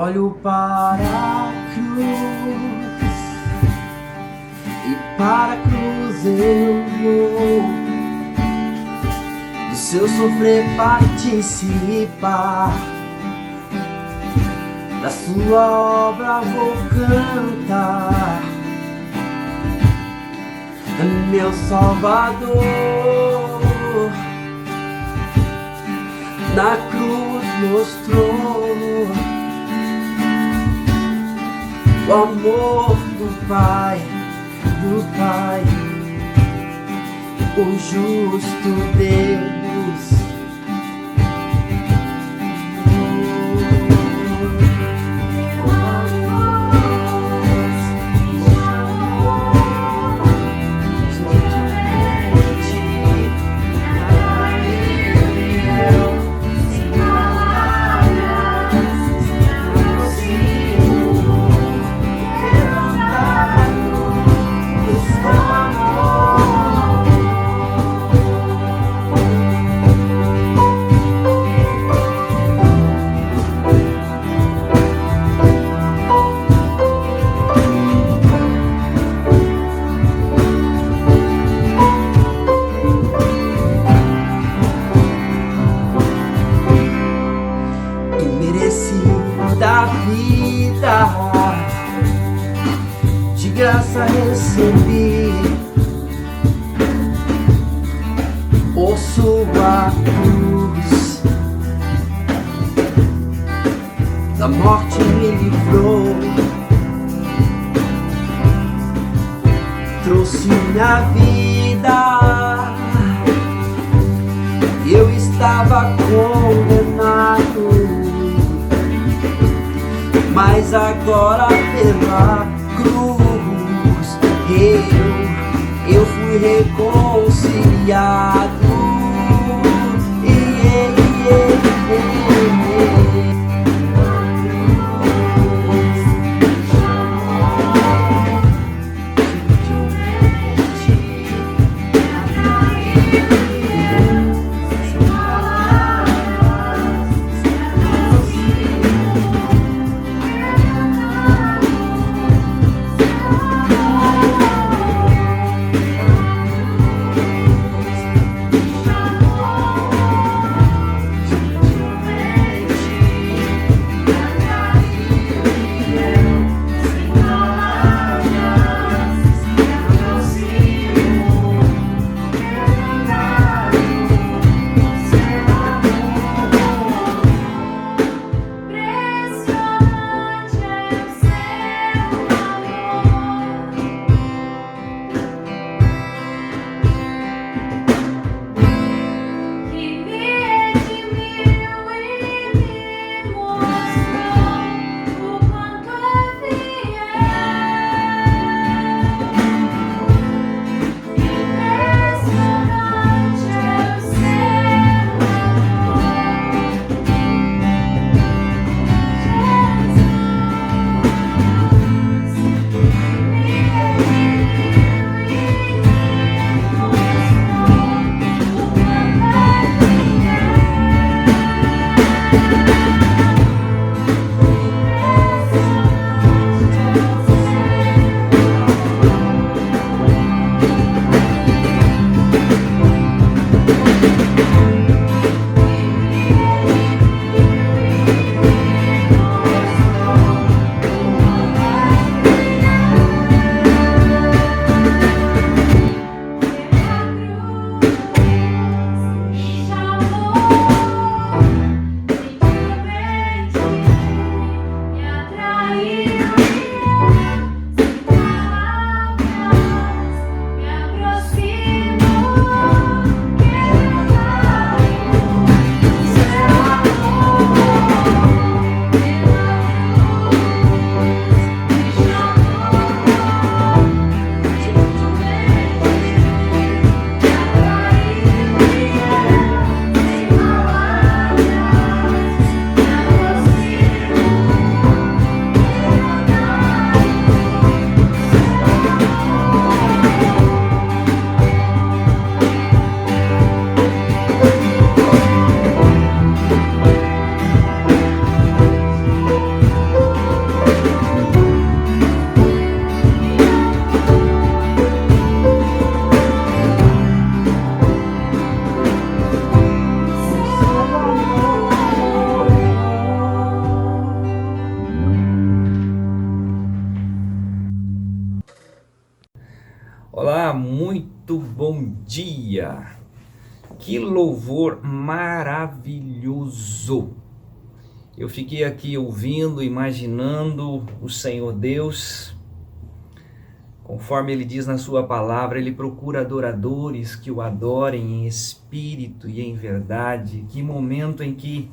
Olho para a cruz e para a cruz eu vou, do seu sofrer participar, da sua obra vou cantar. Meu Salvador na cruz mostrou o amor do Pai, o justo Deus. Da vida de graça recebi por sua cruz, da morte me livrou, trouxe minha vida. Eu estava condenado, mas agora pela cruz eu fui reconciliado. dia! Que louvor maravilhoso! Eu fiquei aqui ouvindo, imaginando o Senhor Deus. Conforme Ele diz na sua palavra, Ele procura adoradores que o adorem em espírito e em verdade. Que momento em que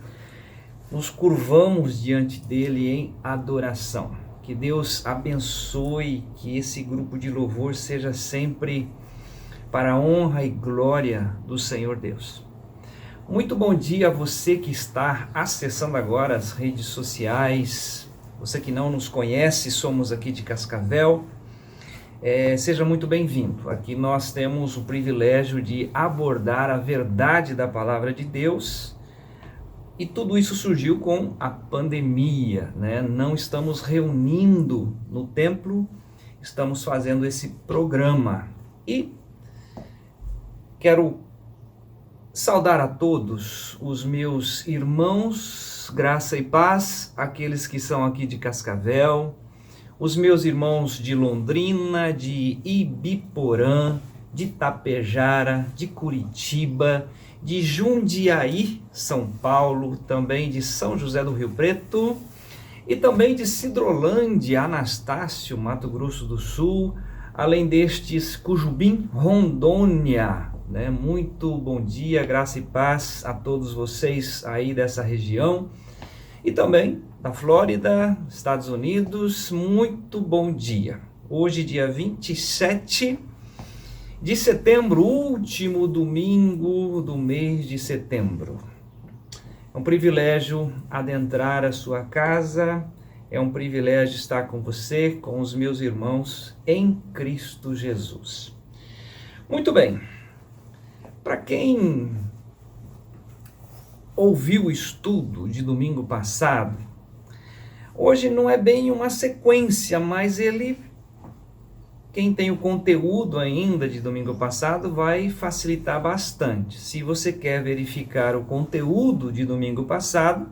nos curvamos diante dEle em adoração. Que Deus abençoe, que esse grupo de louvor seja sempre para a honra e glória do Senhor Deus. Muito bom dia a você que está acessando agora as redes sociais. Você que não nos conhece, somos aqui de Cascavel. Seja muito bem-vindo. Aqui nós temos o privilégio de abordar a verdade da palavra de Deus. E tudo isso surgiu com a pandemia, né? Não estamos reunindo no templo, estamos fazendo esse programa. E quero saudar a todos os meus irmãos, graça e paz, aqueles que são aqui de Cascavel, os meus irmãos de Londrina, de Ibiporã, de Tapejara, de Curitiba, de Jundiaí, São Paulo, também de São José do Rio Preto e também de Sidrolândia, Anastácio, Mato Grosso do Sul, além destes Cujubim, Rondônia, né? Muito bom dia, graça e paz a todos vocês aí dessa região e também da Flórida, Estados Unidos, muito bom dia. Hoje, dia 27 de setembro, último domingo do mês de setembro. É um privilégio adentrar a sua casa, é um privilégio estar com você, com os meus irmãos em Cristo Jesus. Muito bem, para quem ouviu o estudo de domingo passado, hoje não é bem uma sequência, mas quem tem o conteúdo ainda de domingo passado vai facilitar bastante. Se você quer verificar o conteúdo de domingo passado,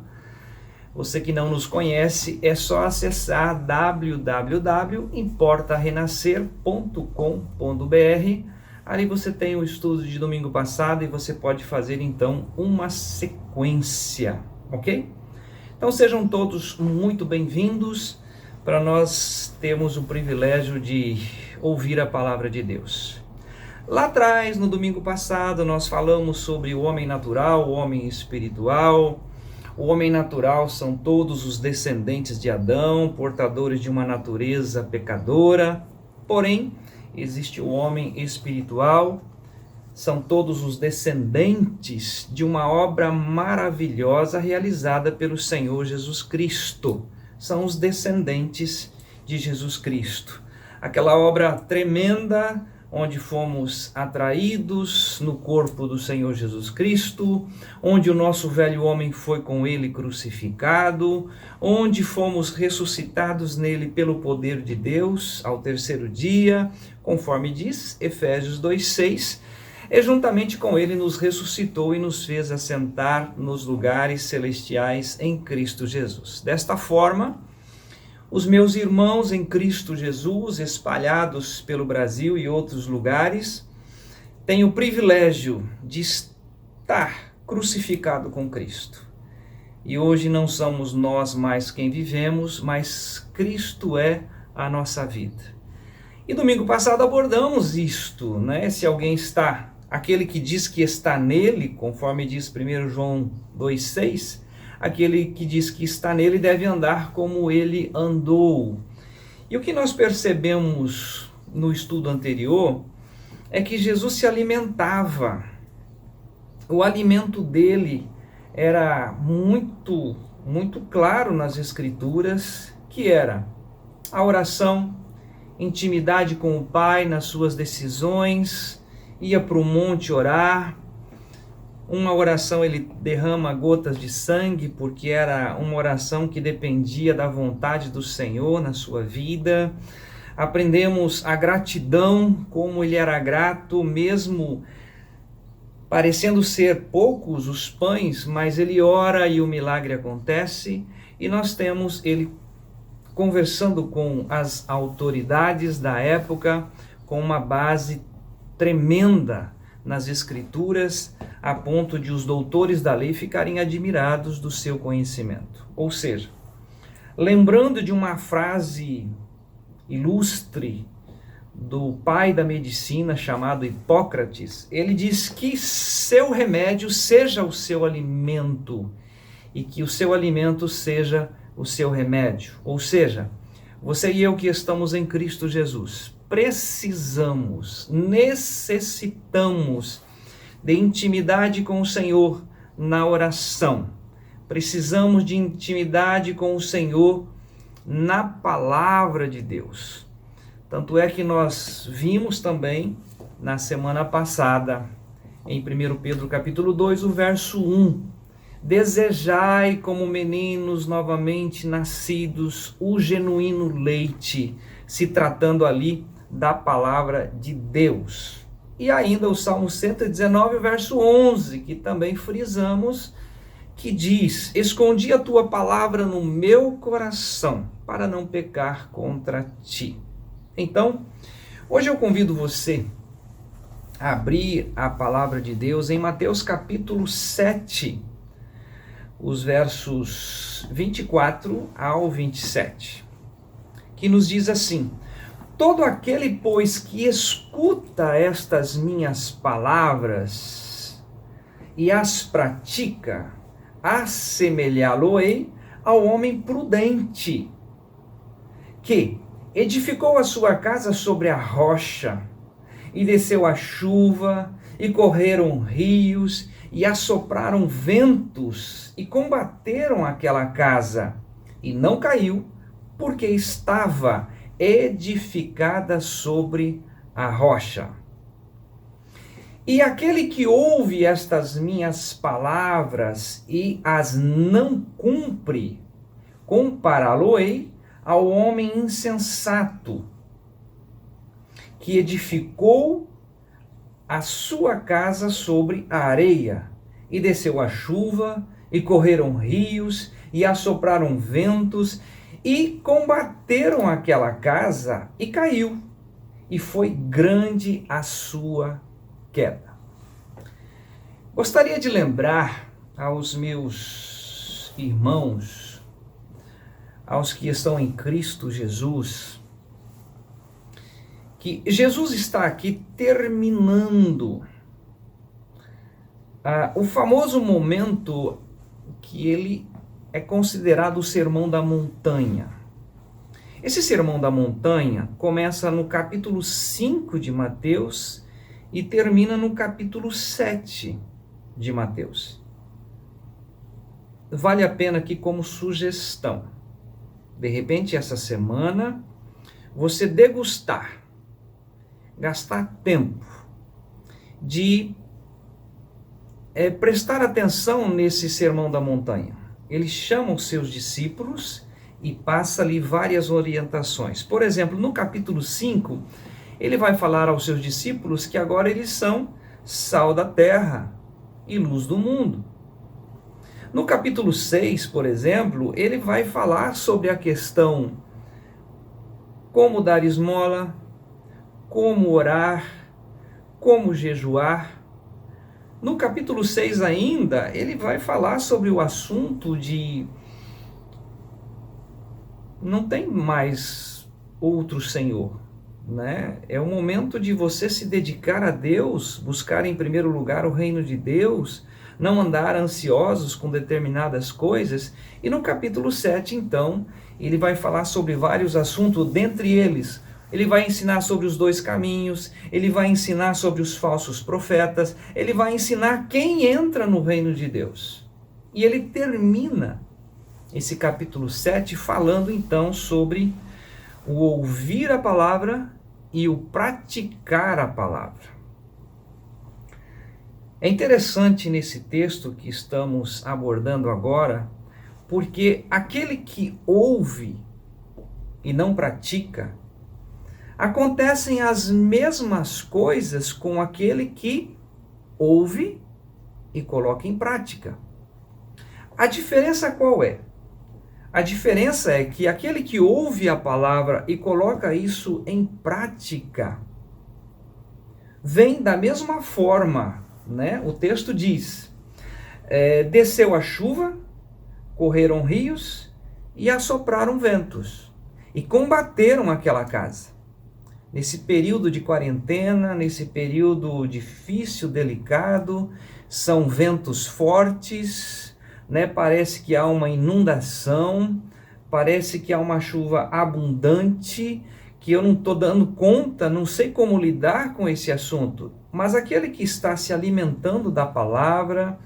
você que não nos conhece, é só acessar www.importarenascer.com.br. Ali você tem o estudo de domingo passado e você pode fazer então uma sequência, ok? Então sejam todos muito bem-vindos para nós termos o privilégio de ouvir a palavra de Deus. Lá atrás, no domingo passado, nós falamos sobre o homem natural, o homem espiritual. O homem natural são todos os descendentes de Adão, portadores de uma natureza pecadora. Porém, existe o homem espiritual, são todos os descendentes de uma obra maravilhosa realizada pelo Senhor Jesus Cristo. São os descendentes de Jesus Cristo. Aquela obra tremenda, onde fomos atraídos no corpo do Senhor Jesus Cristo, onde o nosso velho homem foi com ele crucificado, onde fomos ressuscitados nele pelo poder de Deus ao terceiro dia, conforme diz Efésios 2:6, e juntamente com ele nos ressuscitou e nos fez assentar nos lugares celestiais em Cristo Jesus. Desta forma, os meus irmãos em Cristo Jesus, espalhados pelo Brasil e outros lugares, têm o privilégio de estar crucificado com Cristo. E hoje não somos nós mais quem vivemos, mas Cristo é a nossa vida. E domingo passado abordamos isto, né? Se alguém está, aquele que diz que está nele, conforme diz 1 João 2,6, aquele que diz que está nele deve andar como ele andou. E o que nós percebemos no estudo anterior é que Jesus se alimentava. O alimento dele era muito claro nas Escrituras, que era a oração, intimidade com o Pai nas suas decisões, ia para o monte orar. Uma oração ele derrama gotas de sangue, porque era uma oração que dependia da vontade do Senhor na sua vida. Aprendemos a gratidão, como ele era grato, mesmo parecendo ser poucos os pães, mas ele ora e o milagre acontece. E nós temos ele conversando com as autoridades da época, com uma base tremenda nas Escrituras, a ponto de os doutores da lei ficarem admirados do seu conhecimento. Ou seja, lembrando de uma frase ilustre do pai da medicina chamado Hipócrates, ele diz que seu remédio seja o seu alimento e que o seu alimento seja o seu remédio. Ou seja, você e eu que estamos em Cristo Jesus, necessitamos de intimidade com o Senhor na oração. Precisamos de intimidade com o Senhor na palavra de Deus. Tanto é que nós vimos também na semana passada, em 1 Pedro capítulo 2, o verso 1, desejai como meninos novamente nascidos o genuíno leite, se tratando ali da palavra de Deus. E ainda o Salmo 119, verso 11, que também frisamos, que diz, escondi a tua palavra no meu coração, para não pecar contra ti. Então, hoje eu convido você a abrir a palavra de Deus em Mateus capítulo 7, os versos 24 ao 27, que nos diz assim, todo aquele, pois, que escuta estas minhas palavras e as pratica, assemelhá-lo-ei ao homem prudente, que edificou a sua casa sobre a rocha, e desceu a chuva, e correram rios, e assopraram ventos, e combateram aquela casa, e não caiu, porque estava edificada sobre a rocha. E aquele que ouve estas minhas palavras e as não cumpre, compará-lo-ei ao homem insensato, que edificou a sua casa sobre a areia, e desceu a chuva, e correram rios, e assopraram ventos, e combateram aquela casa, e caiu, e foi grande a sua queda. Gostaria de lembrar aos meus irmãos, aos que estão em Cristo Jesus, que Jesus está aqui terminando o famoso momento que ele é considerado o Sermão da Montanha. Esse Sermão da Montanha começa no capítulo 5 de Mateus e termina no capítulo 7 de Mateus. Vale a pena aqui como sugestão, de repente essa semana, você degustar, gastar tempo de prestar atenção nesse Sermão da Montanha. Ele chama os seus discípulos e passa ali várias orientações. Por exemplo, no capítulo 5, ele vai falar aos seus discípulos que agora eles são sal da terra e luz do mundo. No capítulo 6, por exemplo, ele vai falar sobre a questão como dar esmola, como orar, como jejuar. No capítulo 6 ainda, ele vai falar sobre o assunto de não tem mais outro Senhor, né? É o momento de você se dedicar a Deus, buscar em primeiro lugar o reino de Deus, não andar ansiosos com determinadas coisas. E no capítulo 7, então, ele vai falar sobre vários assuntos, dentre eles, ele vai ensinar sobre os dois caminhos, ele vai ensinar sobre os falsos profetas, ele vai ensinar quem entra no reino de Deus. E ele termina esse capítulo 7 falando então sobre o ouvir a palavra e o praticar a palavra. É interessante nesse texto que estamos abordando agora, porque aquele que ouve e não pratica, acontecem as mesmas coisas com aquele que ouve e coloca em prática. A diferença qual é? A diferença é que aquele que ouve a palavra e coloca isso em prática, vem da mesma forma, né? O texto diz, desceu a chuva, correram rios e assopraram ventos e combateram aquela casa. Nesse período de quarentena, nesse período difícil, delicado, são ventos fortes, né? Parece que há uma inundação, parece que há uma chuva abundante, que eu não estou dando conta, não sei como lidar com esse assunto. Mas aquele que está se alimentando da palavra,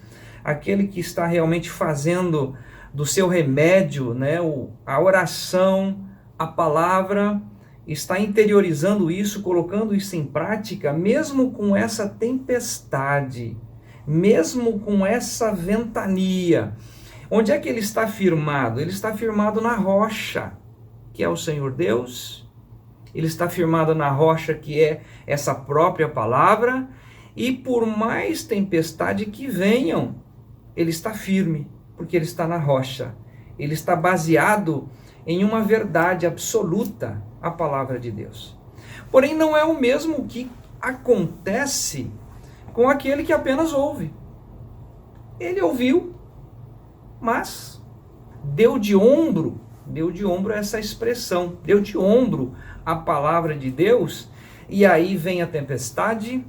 aquele que está realmente fazendo do seu remédio, né, a oração, a palavra, está interiorizando isso, colocando isso em prática, mesmo com essa tempestade, mesmo com essa ventania. Onde é que ele está firmado? Ele está firmado na rocha, que é o Senhor Deus. Ele está firmado na rocha, que é essa própria palavra. E por mais tempestade que venham, ele está firme, porque ele está na rocha. Ele está baseado em uma verdade absoluta, a palavra de Deus. Porém, não é o mesmo que acontece com aquele que apenas ouve. Ele ouviu, mas deu de ombro essa expressão, deu de ombro a palavra de Deus, e aí vem a tempestade,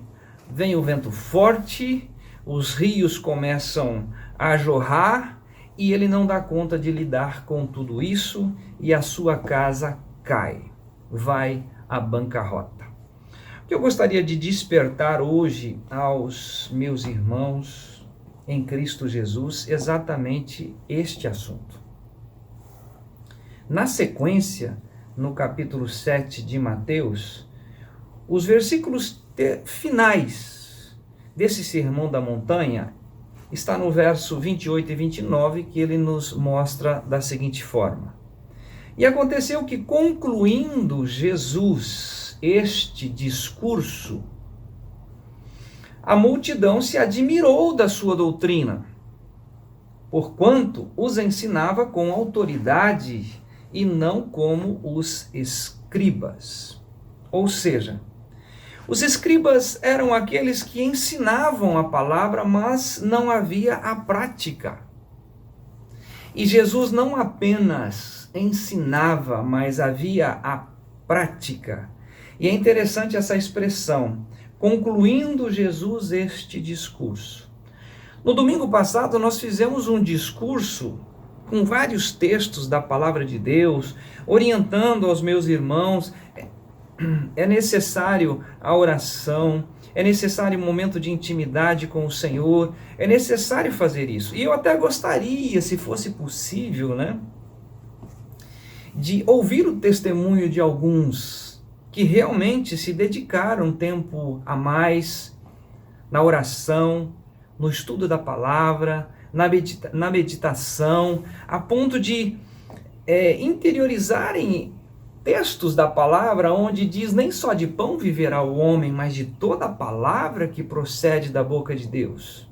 vem o vento forte, os rios começam a jorrar, e ele não dá conta de lidar com tudo isso, e a sua casa cai, vai à bancarrota. O que eu gostaria de despertar hoje aos meus irmãos em Cristo Jesus, exatamente este assunto. Na sequência, no capítulo 7 de Mateus, os versículos finais desse Sermão da Montanha está no verso 28 e 29, que ele nos mostra da seguinte forma. E aconteceu que, concluindo Jesus este discurso, a multidão se admirou da sua doutrina, porquanto os ensinava com autoridade e não como os escribas. Ou seja, os escribas eram aqueles que ensinavam a palavra, mas não havia a prática. E Jesus não apenas ensinava, mas havia a prática. E é interessante essa expressão, concluindo Jesus este discurso. No domingo passado nós fizemos um discurso com vários textos da palavra de Deus, orientando aos meus irmãos. É necessário a oração, é necessário um momento de intimidade com o Senhor, é necessário fazer isso. E eu até gostaria, se fosse possível, né, de ouvir o testemunho de alguns que realmente se dedicaram um tempo a mais na oração, no estudo da palavra, na meditação, a ponto de interiorizarem textos da palavra onde diz: nem só de pão viverá o homem, mas de toda a palavra que procede da boca de Deus.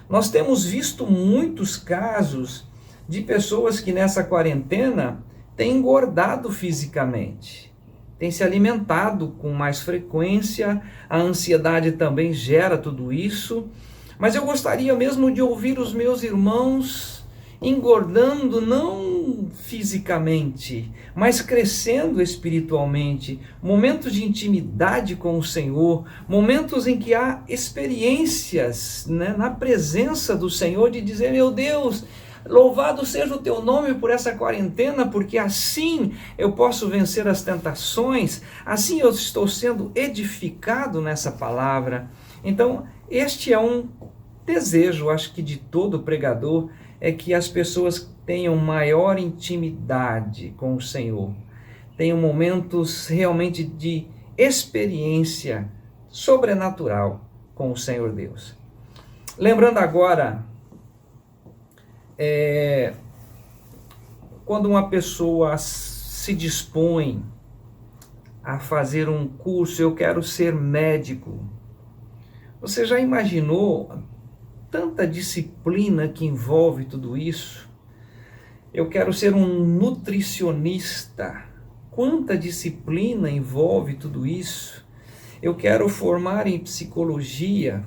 Nós temos visto muitos casos de pessoas que nessa quarentena têm engordado fisicamente, têm se alimentado com mais frequência, a ansiedade também gera tudo isso, mas eu gostaria mesmo de ouvir os meus irmãos engordando não fisicamente, mas crescendo espiritualmente, momentos de intimidade com o Senhor, momentos em que há experiências, né, na presença do Senhor, de dizer: meu Deus, louvado seja o teu nome por essa quarentena, porque assim eu posso vencer as tentações, assim eu estou sendo edificado nessa palavra. Então, este é um desejo, acho que de todo pregador, é que as pessoas tenham maior intimidade com o Senhor, tenham momentos realmente de experiência sobrenatural com o Senhor Deus. Lembrando agora, quando uma pessoa se dispõe a fazer um curso, eu quero ser médico, você já imaginou tanta disciplina que envolve tudo isso? Eu quero ser um nutricionista. Quanta disciplina envolve tudo isso? eu quero formar em psicologia.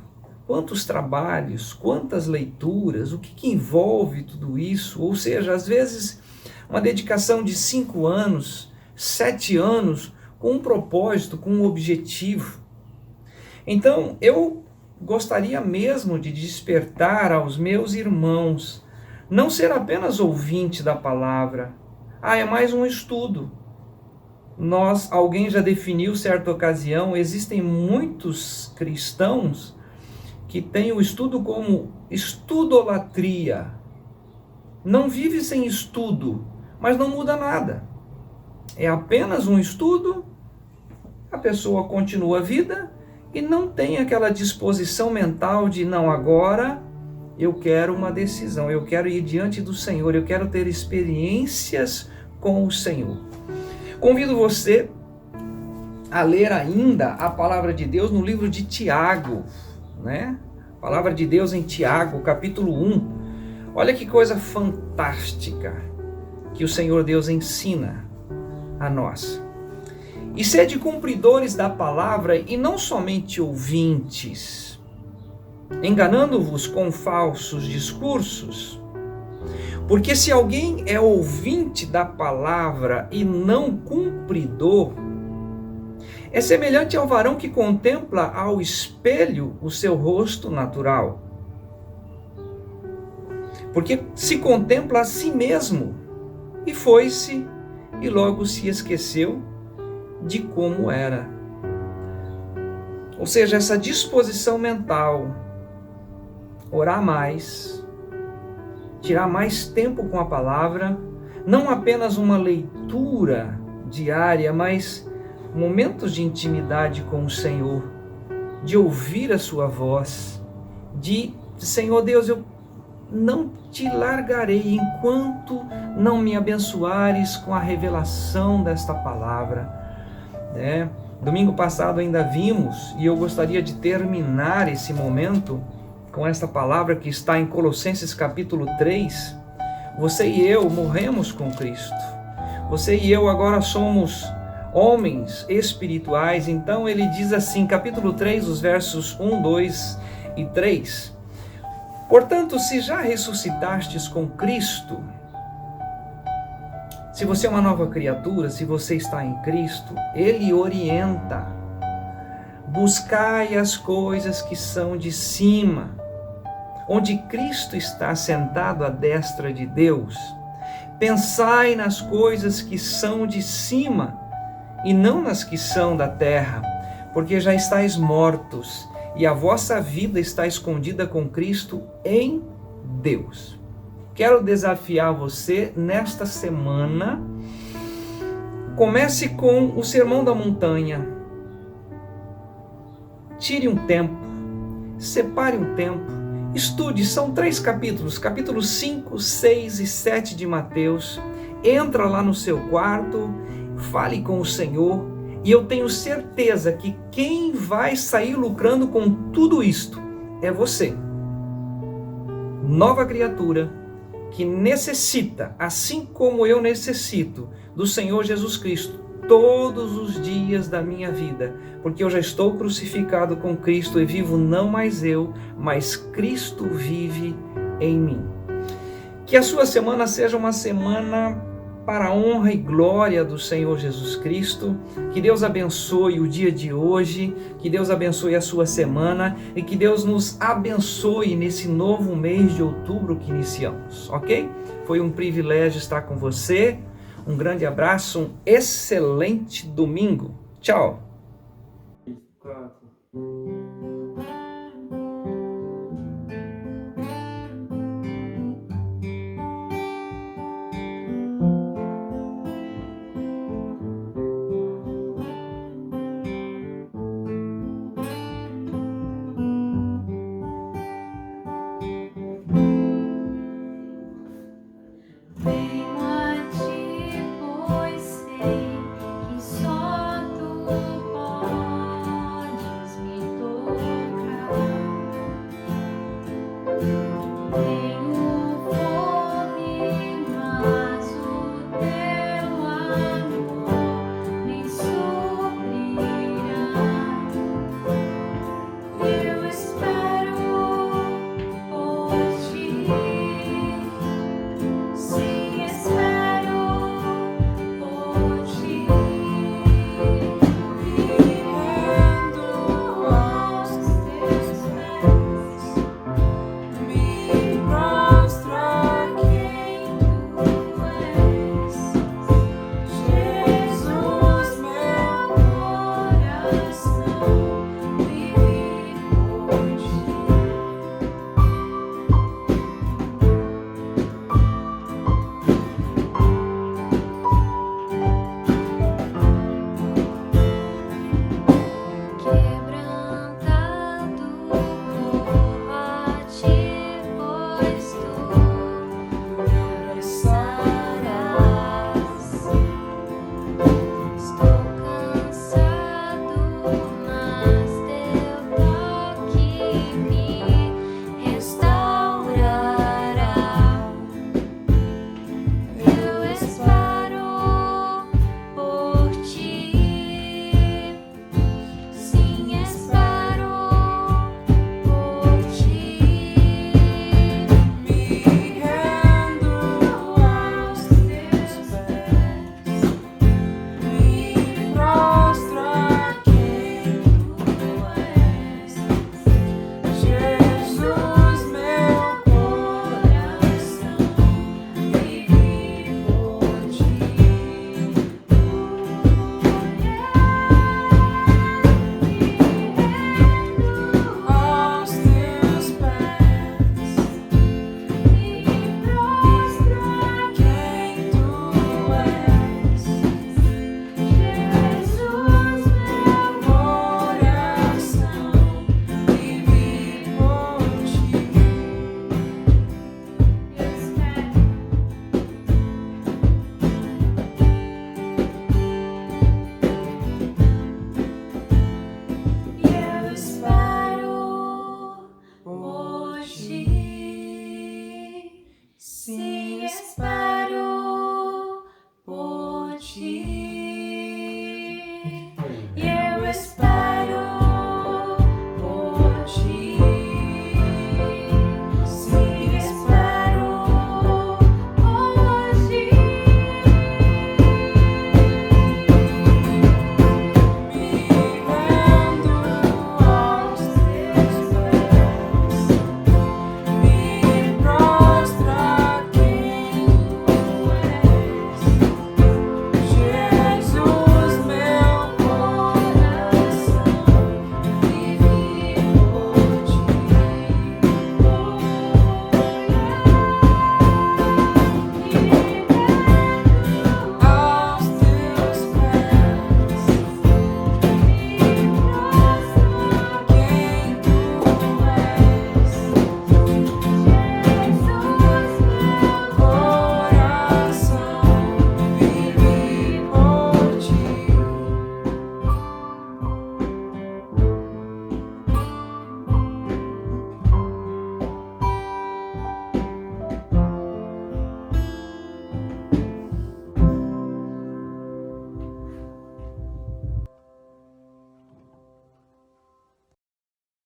Quantos trabalhos, quantas leituras, o que envolve tudo isso? Ou seja, às vezes uma dedicação de 5 anos, 7 anos, com um propósito, com um objetivo. Então, eu gostaria mesmo de despertar aos meus irmãos, não ser apenas ouvinte da palavra. É mais um estudo. Alguém já definiu certa ocasião, existem muitos cristãos que têm o estudo como estudolatria. Não vive sem estudo, mas não muda nada. É apenas um estudo, a pessoa continua a vida e não tem aquela disposição mental de, não, agora eu quero uma decisão, eu quero ir diante do Senhor, eu quero ter experiências com o Senhor. Convido você a ler ainda a palavra de Deus no livro de Tiago, né? A palavra de Deus em Tiago, capítulo 1. Olha que coisa fantástica que o Senhor Deus ensina a nós. E sede cumpridores da palavra e não somente ouvintes, enganando-vos com falsos discursos. Porque se alguém é ouvinte da palavra e não cumpridor, é semelhante ao varão que contempla ao espelho o seu rosto natural. Porque se contempla a si mesmo, e foi-se, e logo se esqueceu de como era. Ou seja, essa disposição mental, orar mais, tirar mais tempo com a palavra, não apenas uma leitura diária, mas momentos de intimidade com o Senhor, de ouvir a sua voz, de Senhor Deus, eu não te largarei enquanto não me abençoares com a revelação desta palavra. Domingo passado ainda vimos, e eu gostaria de terminar esse momento com esta palavra que está em Colossenses capítulo 3. Você e eu morremos com Cristo. Você e eu agora somos homens espirituais. Então ele diz assim, capítulo 3, os versos 1, 2 e 3. Portanto, se já ressuscitastes com Cristo, se você é uma nova criatura, se você está em Cristo, Ele orienta. Buscai as coisas que são de cima, onde Cristo está sentado à destra de Deus. Pensai nas coisas que são de cima, e não nas que são da terra, porque já estáis mortos, e a vossa vida está escondida com Cristo em Deus. Quero desafiar você nesta semana. Comece com o Sermão da Montanha. Tire um tempo, separe um tempo, estude. São 3 capítulos, capítulos 5, 6 e 7 de Mateus. Entra lá no seu quarto, fale com o Senhor. E eu tenho certeza que quem vai sair lucrando com tudo isto é você. Nova criatura que necessita, assim como eu necessito, do Senhor Jesus Cristo todos os dias da minha vida, porque eu já estou crucificado com Cristo e vivo não mais eu, mas Cristo vive em mim. Que a sua semana seja uma semana para a honra e glória do Senhor Jesus Cristo. Que Deus abençoe o dia de hoje, que Deus abençoe a sua semana e que Deus nos abençoe nesse novo mês de outubro que iniciamos, ok? Foi um privilégio estar com você. Um grande abraço, um excelente domingo. Tchau!